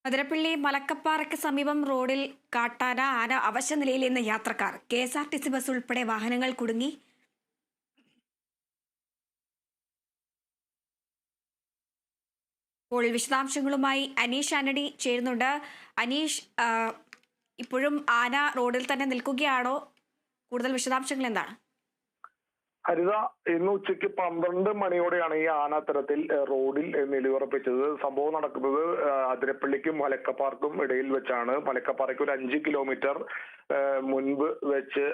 അതിരപ്പള്ളി മലക്കപ്പാറയ്ക്ക് സമീപം റോഡിൽ കാട്ടാന ആന അവശ നിലയിലെന്ന് യാത്രക്കാർ. KSRTC ബസ് ഉൾപ്പെടെ വാഹനങ്ങൾ കുടുങ്ങി. ഇപ്പോൾ വിശദാംശങ്ങളുമായി അനീഷ് ആന്റണി ചേരുന്നുണ്ട്. അനീഷ്, ഇപ്പോഴും ആന റോഡിൽ തന്നെ നിൽക്കുകയാണോ? കൂടുതൽ വിശദാംശങ്ങൾ എന്താണ്? ഹരിത, ഇന്ന് ഉച്ചയ്ക്ക് 12 മണിയോടെയാണ് ഈ ആന അത്തരത്തിൽ റോഡിൽ നിലയുറപ്പിച്ചത്. സംഭവം നടക്കുന്നത് അതിരപ്പള്ളിക്കും മലക്കപ്പാറക്കും ഇടയിൽ വെച്ചാണ്. മലക്കപ്പാറയ്ക്ക് ഒരു 5 കിലോമീറ്റർ മുൻപ് വെച്ച്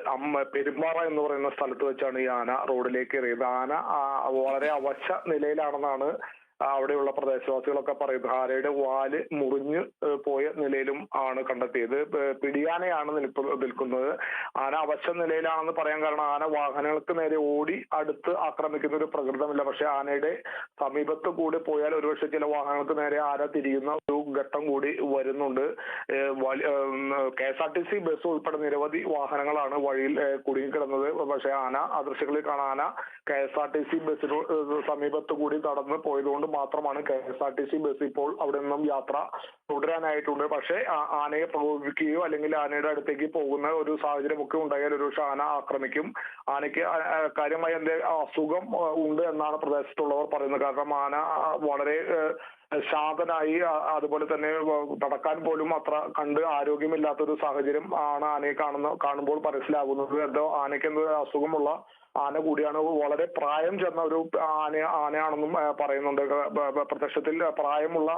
പെരുമ്പാറ എന്ന് പറയുന്ന സ്ഥലത്ത് വെച്ചാണ് ഈ ആന റോഡിലേക്ക് എറിയത്. ആന വളരെ അവശ നിലയിലാണെന്നാണ് അവിടെയുള്ള പ്രദേശവാസികളൊക്കെ പറയുന്നത്. ആനയുടെ വാല് മുറിഞ്ഞ് പോയ നിലയിലും ആണ് കണ്ടെത്തിയത്. പിടിയാനയാണ് നിൽക്കുന്നത്. ആന അവശ നിലയിലാണെന്ന് പറയാൻ കാരണം ആന വാഹനങ്ങൾക്ക് നേരെ ഓടി അടുത്ത് ആക്രമിക്കുന്ന ഒരു പ്രകൃതമില്ല. പക്ഷെ ആനയുടെ സമീപത്ത് കൂടി പോയാൽ ഒരുപക്ഷെ ചില വാഹനങ്ങൾക്ക് നേരെ ആന തിരിയുന്ന ഒരു ഘട്ടം കൂടി വരുന്നുണ്ട്. KSRTC ബസ് ഉൾപ്പെടെ നിരവധി വാഹനങ്ങളാണ് വഴിയിൽ കുടുങ്ങിക്കിടന്നത്. പക്ഷെ ആന ദൃശ്യങ്ങളിൽ കാണാൻ ആന KSRTC ബസ്സിന് സമീപത്ത് കൂടി കടന്ന് പോയതുകൊണ്ട് മാത്രമാണ് KSRTC ബസ് ഇപ്പോൾ അവിടെ നിന്നും യാത്ര തുടരാനായിട്ടുണ്ട്. പക്ഷേ ആനയെ പ്രകോപിപ്പിക്കുകയോ അല്ലെങ്കിൽ ആനയുടെ അടുത്തേക്ക് പോകുന്ന ഒരു സാഹചര്യമൊക്കെ ഉണ്ടായാൽ ഒരു ആന ആക്രമിക്കും. ആനയ്ക്ക് കാര്യമായ എന്തെങ്കിലും അസുഖം ഉണ്ട് എന്നാണ് പ്രദേശത്തുള്ളവർ പറയുന്നത്. കാരണം ആന വളരെ ശാന്തനായി, അതുപോലെ തന്നെ നടക്കാൻ പോലും അത്ര കണ്ട് ആരോഗ്യമില്ലാത്തൊരു സാഹചര്യം ആണ് ആനയെ കാണുമ്പോൾ മനസ്സിലാകുന്നത്. എന്തോ ആനയ്ക്ക് എന്തോ അസുഖമുള്ള ആന കൂടിയാണ്. വളരെ പ്രായം ചെന്ന ഒരു ആനയാണെന്നും പറയുന്നുണ്ട്. പ്രത്യക്ഷത്തിൽ പ്രായമുള്ള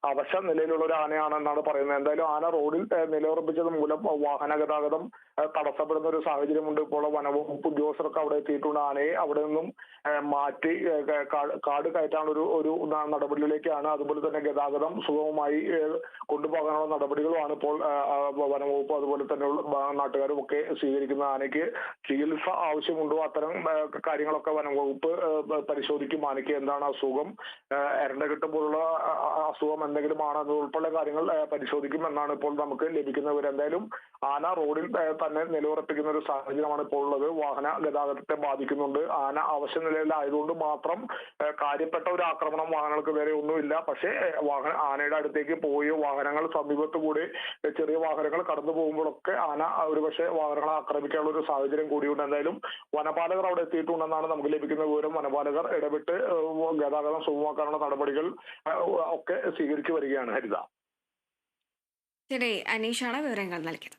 അവശ നിലയിലുള്ള ഒരു ആനയാണെന്നാണ് പറയുന്നത്. എന്തായാലും ആന റോഡിൽ നിലയുറപ്പിച്ചത് മൂലം വാഹന ഗതാഗതം തടസ്സപ്പെടുന്ന ഒരു സാഹചര്യമുണ്ട്. ഇപ്പോൾ വനവകുപ്പ് ഉദ്യോഗസ്ഥർക്ക് അവിടെ എത്തിയിട്ടുണ്ട്. ആനയെ അവിടെ നിന്നും മാറ്റി കാട് കയറ്റാനുള്ള ഒരു നടപടികളിലേക്കാണ്. അതുപോലെ തന്നെ ഗതാഗതം സുഗമമായി കൊണ്ടുപോകാനുള്ള നടപടികളുമാണ് ഇപ്പോൾ വനവകുപ്പ് അതുപോലെ തന്നെ നാട്ടുകാരും ഒക്കെ സ്വീകരിക്കുന്നത്. ആനയ്ക്ക് ചികിത്സ ആവശ്യമുണ്ടോ അത്തരം കാര്യങ്ങളൊക്കെ വനംവകുപ്പ് പരിശോധിക്കും. ആനയ്ക്ക് എന്താണ് അസുഖം, എരണ്ടകെട്ട് പോലുള്ള അസുഖം എന്തെങ്കിലും ആണെന്ന് ഉൾപ്പെടെ കാര്യങ്ങൾ പരിശോധിക്കും എന്നാണ് ഇപ്പോൾ നമുക്ക് ലഭിക്കുന്ന വിവരം. എന്തായാലും ആന റോഡിൽ തന്നെ നിലയുറപ്പിക്കുന്ന ഒരു സാഹചര്യമാണ് ഇപ്പോൾ ഉള്ളത്. വാഹന ഗതാഗതത്തെ ബാധിക്കുന്നുണ്ട്. ആന അവശ്യ നിലയിലായതുകൊണ്ട് മാത്രം കാര്യപ്പെട്ട ഒരു ആക്രമണം വാഹനങ്ങൾക്ക് നേരെ ഒന്നുമില്ല. പക്ഷേ ആനയുടെ അടുത്തേക്ക് പോയോ വാഹനങ്ങൾ സമീപത്ത് കൂടി ചെറിയ വാഹനങ്ങൾ കടന്നു പോകുമ്പോഴൊക്കെ ആന ഒരുപക്ഷെ വാഹനങ്ങളെ ആക്രമിക്കാനുള്ള ഒരു സാഹചര്യം കൂടിയുണ്ട്. എന്തായാലും വനപാലകർ അവിടെ എത്തിയിട്ടുണ്ടെന്നാണ് നമുക്ക് ലഭിക്കുന്ന വിവരം. വനപാലകർ ഇടപെട്ട് ഗതാഗതം സുഗമമാക്കാനുള്ള നടപടികൾ ഒക്കെ സ്വീകരിച്ചു വരികയാണ്. ഹരിത. ശരി, അനീഷാണ് വിവരങ്ങൾ നൽകിയത്.